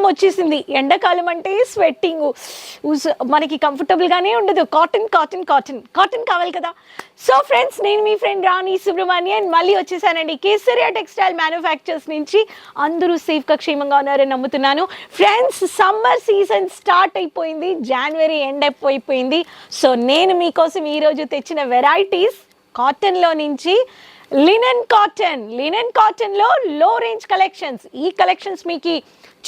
వచ్చేసింది. ఎండాకాలం అంటే స్వెట్టింగ్, మనకి కంఫర్టబుల్గానే ఉండదు. కాటన్ కాటన్ కాటన్ కాటన్ కావాలి కదా. సో ఫ్రెండ్స్, నేను మీ ఫ్రెండ్ రాణి సుబ్రహ్మణ్యన్ మళ్ళీ వచ్చేసానండి కేసరియా టెక్స్టైల్ మ్యానుఫ్యాక్చర్స్ నుంచి. అందరూ సేఫ్గా క్షేమంగా ఉన్నారని నమ్ముతున్నాను. ఫ్రెండ్స్, సమ్మర్ సీజన్ స్టార్ట్ అయిపోయింది, జనవరి ఎండ్ అయిపోయింది. సో నేను మీకోసం ఈరోజు తెచ్చిన వెరైటీస్ కాటన్లో నుంచి లినెన్ కాటన్లో లో రేంజ్ కలెక్షన్స్. ఈ కలెక్షన్స్ మీకు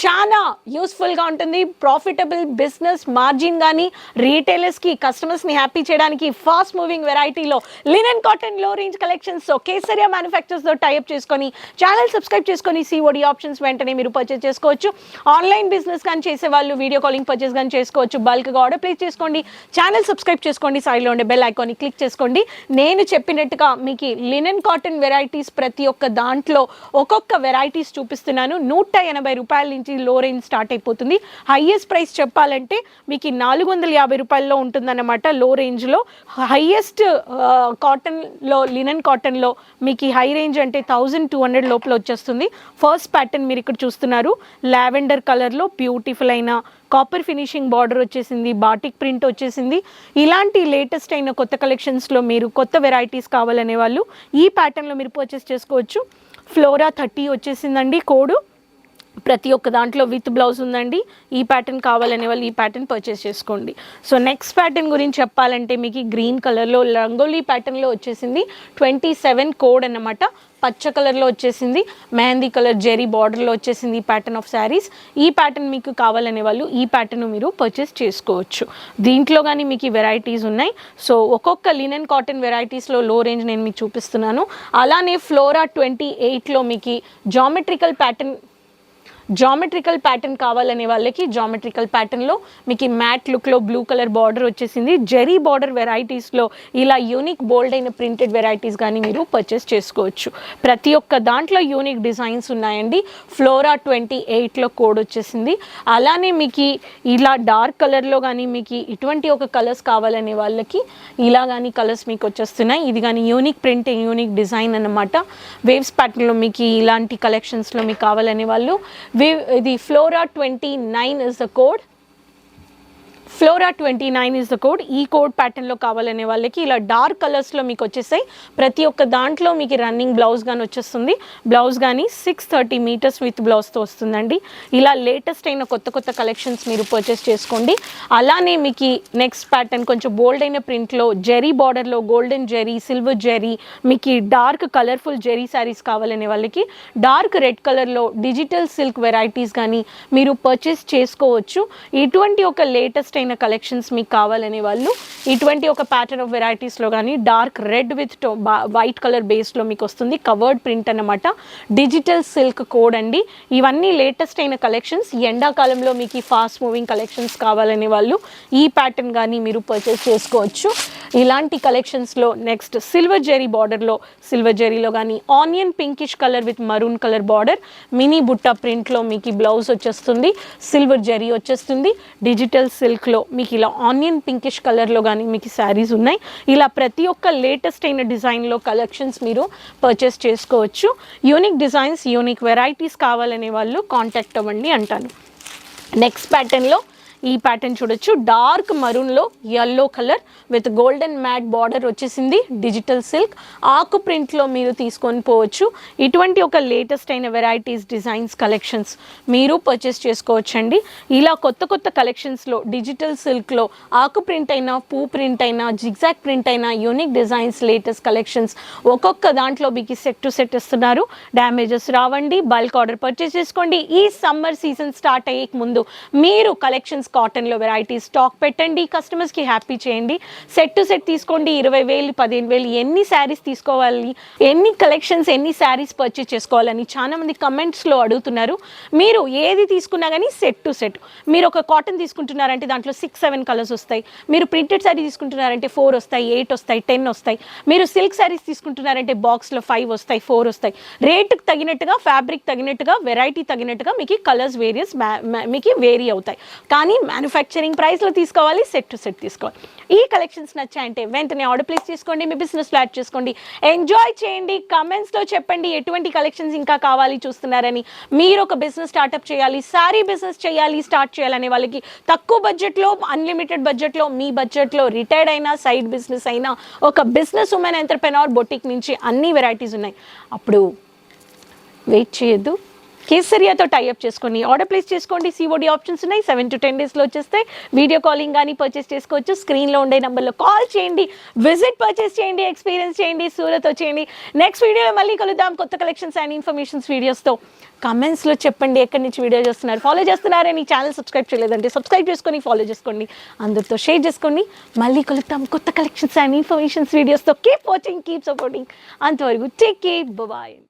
చాలా యూస్ఫుల్గా ఉంటుంది. ప్రాఫిటబుల్ బిజినెస్ మార్జిన్ కానీ రీటైలర్స్కి, కస్టమర్స్ని హ్యాపీ చేయడానికి ఫాస్ట్ మూవింగ్ వెరైటీలో linen cotton low range collections. So Kesariya మ్యానుఫ్యాక్చర్స్తో టైప్ చేసుకొని ఛానల్ సబ్స్క్రైబ్ చేసుకొని సిఓడి ఆప్షన్స్ వెంటనే మీరు పర్చేస్ చేసుకోవచ్చు. ఆన్లైన్ బిజినెస్ కానీ చేసేవాళ్ళు వీడియో కాలింగ్ పర్చేస్ కానీ చేసుకోవచ్చు. బల్క్గా ఆర్డర్ ప్లేస్ చేసుకోండి. ఛానల్ సబ్స్క్రైబ్ చేసుకోండి. సైడ్లో ఉండే బెల్ ఐకాన్ని క్లిక్ చేసుకోండి. నేను చెప్పినట్టుగా మీకు లినెన్ కాటన్ వెరైటీస్ ప్రతి ఒక్క దాంట్లో ఒక్కొక్క వెరైటీస్ చూపిస్తున్నాను. 180 రూపాయల నుంచి లో రేంజ్ స్టార్ట్ అయిపోతుంది. హైయెస్ట్ ప్రైస్ చెప్పాలంటే మీకు 450 రూపాయల్లో ఉంటుందన్నమాట. లో రేంజ్లో హైయెస్ట్ కాటన్లో, లినెన్ కాటన్లో మీకు హై రేంజ్ అంటే 1200 లోపల వచ్చేస్తుంది. ఫస్ట్ ప్యాటర్న్ మీరు ఇక్కడ చూస్తున్నారు, లావెండర్ కలర్లో బ్యూటిఫుల్ అయిన కాపర్ ఫినిషింగ్ బార్డర్ వచ్చేసింది, బాటిక్ ప్రింట్ వచ్చేసింది. ఇలాంటి లేటెస్ట్ అయిన కొత్త కలెక్షన్స్లో మీరు కొత్త వెరైటీస్ కావాలనే వాళ్ళు ఈ ప్యాటర్న్లో మీరు పర్చేస్ చేసుకోవచ్చు. ఫ్లోరా 30 వచ్చేసిందండి కోడ్. ప్రతి ఒక్క దాంట్లో విత్ బ్లౌజ్ ఉందండి. ఈ ప్యాటర్న్ కావాలనే వాళ్ళు ఈ ప్యాటర్న్ పర్చేస్ చేసుకోండి. సో నెక్స్ట్ ప్యాటర్న్ గురించి చెప్పాలంటే మీకు గ్రీన్ కలర్లో రంగోలీ ప్యాటర్న్లో వచ్చేసింది. 27 కోడ్ అన్నమాట. పచ్చ కలర్లో వచ్చేసింది, మెహందీ కలర్ జెరీ బార్డర్లో వచ్చేసింది ఈ ప్యాటర్న్ ఆఫ్ శారీస్. ఈ ప్యాటర్న్ మీకు కావాలనే వాళ్ళు ఈ ప్యాటర్న్ మీరు పర్చేస్ చేసుకోవచ్చు. దీంట్లో కానీ మీకు వెరైటీస్ ఉన్నాయి. సో ఒక్కొక్క లినెన్ కాటన్ వెరైటీస్లో లో రేంజ్ నేను మీకు చూపిస్తున్నాను. అలానే ఫ్లోరా 28లో మీకు జామెట్రికల్ ప్యాటర్న్ కావాలనే వాళ్ళకి జామెట్రికల్ ప్యాటర్న్లో మీకు మ్యాట్ లుక్లో బ్లూ కలర్ బార్డర్ వచ్చేసింది. జెరీ బార్డర్ వెరైటీస్లో ఇలా యూనిక్ బోల్డ్ అయిన ప్రింటెడ్ వెరైటీస్ కానీ మీరు పర్చేస్ చేసుకోవచ్చు. ప్రతి ఒక్క దాంట్లో యూనిక్ డిజైన్స్ ఉన్నాయండి. ఫ్లోరా 28లో కోడ్ వచ్చేసింది. అలానే మీకు ఇలా డార్క్ కలర్లో కానీ మీకు ఇటువంటి ఒక కలర్స్ కావాలనే వాళ్ళకి ఇలా కానీ కలర్స్ మీకు వచ్చేస్తున్నాయి. ఇది కానీ యూనిక్ ప్రింట్, యూనిక్ డిజైన్ అన్నమాట. వేవ్స్ ప్యాటర్న్లో మీకు ఇలాంటి కలెక్షన్స్లో మీకు కావాలనే వాళ్ళు ఇది flora 29 is the code. Flora 29 is the code. ఈ కోడ్ ప్యాటర్న్లో కావాలనే వాళ్ళకి ఇలా డార్క్ కలర్స్లో మీకు వచ్చేసాయి. ప్రతి ఒక్క దాంట్లో మీకు రన్నింగ్ బ్లౌజ్ కానీ వచ్చేస్తుంది. బ్లౌజ్ కానీ 630 మీటర్స్ విత్ బ్లౌజ్తో వస్తుందండి. ఇలా లేటెస్ట్ అయిన కొత్త కలెక్షన్స్ మీరు పర్చేస్ చేసుకోండి. అలానే మీకు నెక్స్ట్ ప్యాటర్న్ కొంచెం బోల్డ్ అయిన ప్రింట్లో జెరీ బార్డర్లో గోల్డెన్ జెరీ, సిల్వర్ జెరీ, మీకు డార్క్ కలర్ఫుల్ జెరీ శారీస్ కావాలనే వాళ్ళకి డార్క్ రెడ్ కలర్లో డిజిటల్ సిల్క్ వెరైటీస్ కానీ మీరు పర్చేస్ చేసుకోవచ్చు. ఇటువంటి ఒక లేటెస్ట్ అయిన కలెక్షన్స్ మీకు కావాలనే వాళ్ళు ఇటువంటి ఒక ప్యాటర్న్ ఆఫ్ వెరైటీస్లో కానీ dark red with white colour బేస్లో మీకు వస్తుంది. కవర్డ్ ప్రింట్ అన్నమాట. డిజిటల్ సిల్క్ కోడ్ అండి. ఇవన్నీ లేటెస్ట్ అయిన కలెక్షన్స్. ఎండాకాలంలో మీకు ఫాస్ట్ మూవింగ్ కలెక్షన్స్ కావాలనే వాళ్ళు ఈ ప్యాటర్న్ కానీ మీరు పర్చేస్ చేసుకోవచ్చు. ఇలాంటి కలెక్షన్స్లో నెక్స్ట్ సిల్వర్ జెరీ బార్డర్లో, సిల్వర్ జెరీలో కానీ onion pinkish colour with maroon colour border, mini బుట్ట ప్రింట్లో మీకు బ్లౌజ్ వచ్చేస్తుంది. సిల్వర్ జెరీ వచ్చేస్తుంది. డిజిటల్ సిల్క్లో మీకు ఇలా ఆనియన్ పింకిష్ కలర్లో కానీ మీకు శారీస్ ఉన్నాయి. ఇలా ప్రతి ఒక్క లేటెస్ట్ అయిన డిజైన్లో కలెక్షన్స్ మీరు పర్చేస్ చేసుకోవచ్చు. యూనిక్ డిజైన్స్, యూనిక్ వెరైటీస్ కావాలనే వాళ్ళు కాంటాక్ట్ అవ్వండి అంటాను. నెక్స్ట్ ప్యాటర్న్లో ఈ ప్యాటర్న్ చూడొచ్చు. డార్క్ మరూన్లో yellow colour with golden matt border వచ్చేసింది. డిజిటల్ సిల్క్ ఆకు ప్రింట్లో మీరు తీసుకొని పోవచ్చు. ఇటువంటి ఒక లేటెస్ట్ అయిన వెరైటీస్, డిజైన్స్, కలెక్షన్స్ మీరు పర్చేస్ చేసుకోవచ్చండి. ఇలా కొత్త కలెక్షన్స్లో డిజిటల్ సిల్క్లో ఆకు ప్రింట్ అయినా, పూ ప్రింట్ అయినా, జిగ్జాగ్ ప్రింట్ అయినా యూనిక్ డిజైన్స్, లేటెస్ట్ కలెక్షన్స్ ఒక్కొక్క దాంట్లో మీకు సెట్ టు సెట్ ఇస్తున్నారు. డ్యామేజెస్ రావండి. బల్క్ ఆర్డర్ పర్చేస్ చేసుకోండి. ఈ సమ్మర్ సీజన్ స్టార్ట్ అయ్యే ముందు మీరు కలెక్షన్స్ కాటన్లో వెరైటీస్ స్టాక్ పెట్టండి. కస్టమర్స్కి హ్యాపీ చేయండి. సెట్ టు సెట్ తీసుకోండి. 20,000, 15,000 ఎన్ని శారీస్ తీసుకోవాలి, ఎన్ని కలెక్షన్స్, ఎన్ని శారీస్ పర్చేస్ చేసుకోవాలని చాలామంది కమెంట్స్లో అడుగుతున్నారు. మీరు ఏది తీసుకున్నా కానీ సెట్ టు సెట్. మీరు ఒక కాటన్ తీసుకుంటున్నారంటే దాంట్లో 6-7 కలర్స్ వస్తాయి. మీరు ప్రింటెడ్ శారీ తీసుకుంటున్నారంటే 4 వస్తాయి, 8 వస్తాయి, 10 వస్తాయి. మీరు సిల్క్ శారీస్ తీసుకుంటున్నారంటే బాక్స్లో 5 వస్తాయి, 4 వస్తాయి. రేటుకి తగినట్టుగా, ఫ్యాబ్రిక్ తగినట్టుగా, వెరైటీ తగినట్టుగా మీకు కలర్స్ వేరియస్ మీకు వేరీ అవుతాయి. కానీ మ్యానుఫ్యాక్చరింగ్ ప్రైస్లో తీసుకోవాలి, సెట్ టు సెట్ తీసుకోవాలి. ఈ కలెక్షన్స్ నచ్చాయంటే వెంటనే ఆర్డర్ ప్లేస్ చేసుకోండి, మీ బిజినెస్లో యాడ్ చేసుకోండి, ఎంజాయ్ చేయండి. కమెంట్స్లో చెప్పండి ఎటువంటి కలెక్షన్స్ ఇంకా కావాలి చూస్తున్నారని. మీరు ఒక బిజినెస్ స్టార్ట్అప్ చేయాలి, సారీ బిజినెస్ చేయాలి, స్టార్ట్ చేయాలనే వాళ్ళకి తక్కువ బడ్జెట్లో, అన్లిమిటెడ్ బడ్జెట్లో, మీ బడ్జెట్లో రిటైర్డ్ అయినా, సైడ్ బిజినెస్ అయినా, ఒక బిజినెస్ ఉమెన్ ఎంటర్ప్రెన్యూర్ బొటిక్ నుంచి అన్ని వెరైటీస్ ఉన్నాయి. అప్పుడు వెయిట్ చేయొద్దు, కేసరియాతో టైఅప్ చేసుకొని ఆర్డర్ ప్లేస్ చేసుకోండి. సిఓడి ఆప్షన్స్ ఉన్నాయి, 7 to 10 డేస్లో వచ్చేస్తే. వీడియో కాలింగ్ కానీ పర్చేస్ చేసుకోవచ్చు. స్క్రీన్లో ఉండే నెంబర్లో కాల్ చేయండి, విజిట్ పర్చేస్ చేయండి, ఎక్స్పీరియన్స్ చేయండి, సూరత్ వచ్చేయండి. నెక్స్ట్ వీడియోలో మళ్ళీ కలుద్దాం కొత్త కలెక్షన్స్ అండ్ ఇన్ఫర్మేషన్స్ వీడియోస్తో. కమెంట్స్లో చెప్పండి ఎక్కడి నుంచి వీడియో చేస్తున్నారు, ఫాలో చేస్తున్నారని. ఛానల్ సబ్స్క్రైబ్ చేయలేదంటే సబ్స్క్రైబ్ చేసుకొని ఫాలో చేసుకోండి, అందరితో షేర్ చేసుకోండి. మళ్ళీ కలుద్దాం కొత్త కలెక్షన్స్ అండ్ ఇన్ఫర్మేషన్స్ వీడియోస్తో. Keep watching, keep supporting. అంతవరకు టేక్ కేర్, బాయ్.